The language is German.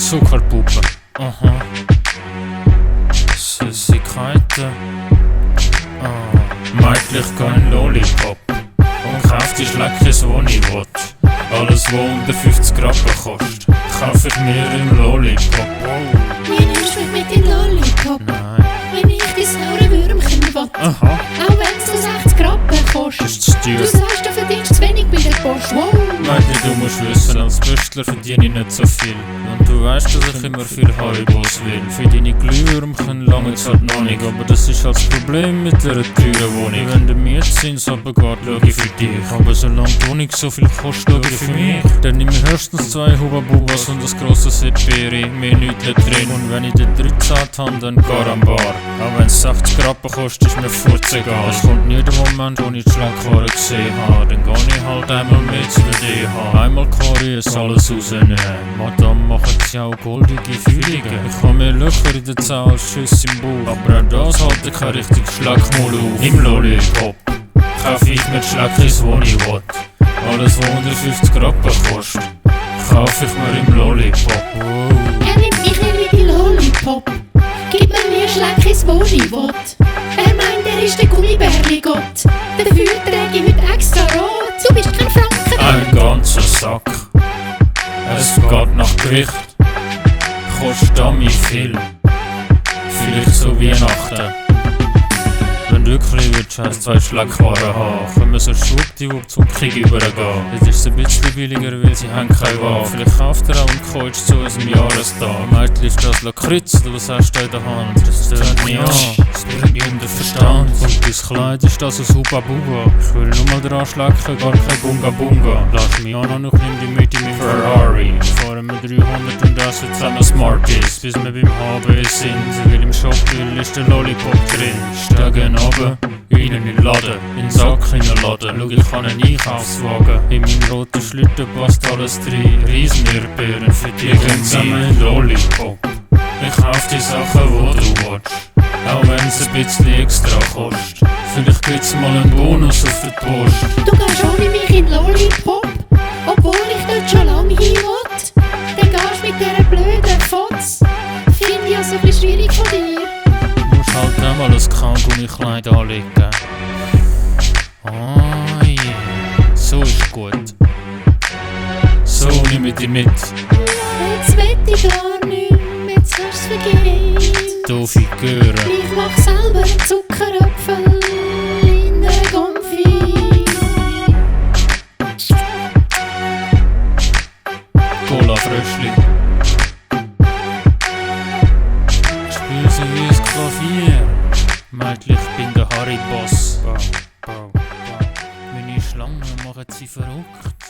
Zuckerpuppe. Aha. Süßigkeiten. Mädchen, ich geh in Lollipop und kauf die Schleckis, wo ich will. Alles, was unter 50 Rappen kostet, kauf ich mir im Lollipop. Wie nimmst du mich mit in Lollipop? Nein. Wenn ich dein saure Würmchen will. Aha. Auch wenn es nur 60 Rappen kostet. Ist zu teuer. Du sagst, du verdienst zu wenig bei der Post. Wow. Mädchen, du musst wissen, als Büstler verdiene ich nicht so viel. Und du weißt, dass ich immer viel Haribos will. Für deine Glühwürmchen lange es halt noch nicht. Aber das ist halt das Problem mit einer teuren Wohnung. Wenn der Mietzins runtergeht, schau ich für dich. Aber solange die Wohnung so viel kostet, schau ich für mich. Dann nehme ich höchstens 2 Hubba-Bubbas und das grosse Seperi, mehr nichts drin. Und wenn ich den 13 habe, dann Garambar. Auch wenn es 60 Rappen kostet, ist mir furzegal. Es kommt nie der Moment, wo ich die Schlankware gesehen habe. Dann geh ich halt einmal mit zu der DH. Einmal Karies alles rausnehmen. Madame macht sie auch goldige Fühlungen. Ich habe mehr Löcher in der Zähne als Schüsse im Bauch. Aber auch das halte kein richtiges Schleckmaul auf. Im Lollipop kaufe ich mir die Schleckis, wo ich will. Alles, was unter 50 Rappen kostet, kaufe ich mir im Lollipop. Wow. Er nimmt mich nicht mit in Lollipop. Gib mir mehr Schleckis, wo ich will. Er meint, er ist der Gummibärli-Gott. Dafür träge ich heute extra rot. Du bist kein Franken. Ein ganzer Sack. Es geht nach Gericht. Kostet damit viel. Vielleicht so Weihnachten. Wenn du wirklich willst, hast 2 Schleckwaren haben, können wir so schwuppdiwupp zum Krieg übergehen. Jetzt ist es ein bisschen billiger, weil sie haben keine Wahl. Vielleicht kauft ihr auch einen Coach zu unserem Jahrestag. Meistens ist das Lakritz, oder was hast du in der Hand? Das tönt mich an, das bringt mich unter Verstand. Und dein Kleid ist das ein Hubba Bubba. Ich will nur mal dran schlecken, gar kein Bunga Bunga. Lass mich an und nimm die mit in mein Ferrari. Fahren wir 300 und das wird zusammen smart ist. Bis wir beim HB sind, weil im Shopbill ist der Lollipop drin. Steigen runter, rein in den Laden, in den Sack hineinladen. Schau, ich habe einen Einkaufswagen. In meinem roten Schlitten passt alles rein. Reismeerbeeren für dich und zusammen in Lollipop. Ich kauf die Sachen, wo du willst, auch wenn es ein bisschen extra kostet. Vielleicht gibt's mal einen Bonus auf der Post. Du gehst ohne mich in Lollipop, obwohl ich dort schon lange hin will. Dann gehst mit dieser blöden Fotz. Finde ich also ein bisschen schwierig von dir. Du musst halt einmal ein Kaugummi-Kleid anlegen. Oh yeah, so ist gut. So nehme ich dich mit. Jetzt will ich gar nicht mehr, jetzt hast du's vergeht. Doofe Göre. Ich mach selber einen Zuckerapfel in der Konfit. Cola-Fröschli. Spiel sie wie ein Klavier. Mädchen, ich bin der Harry-Boss. Meine Schlangen machen sie verrückt.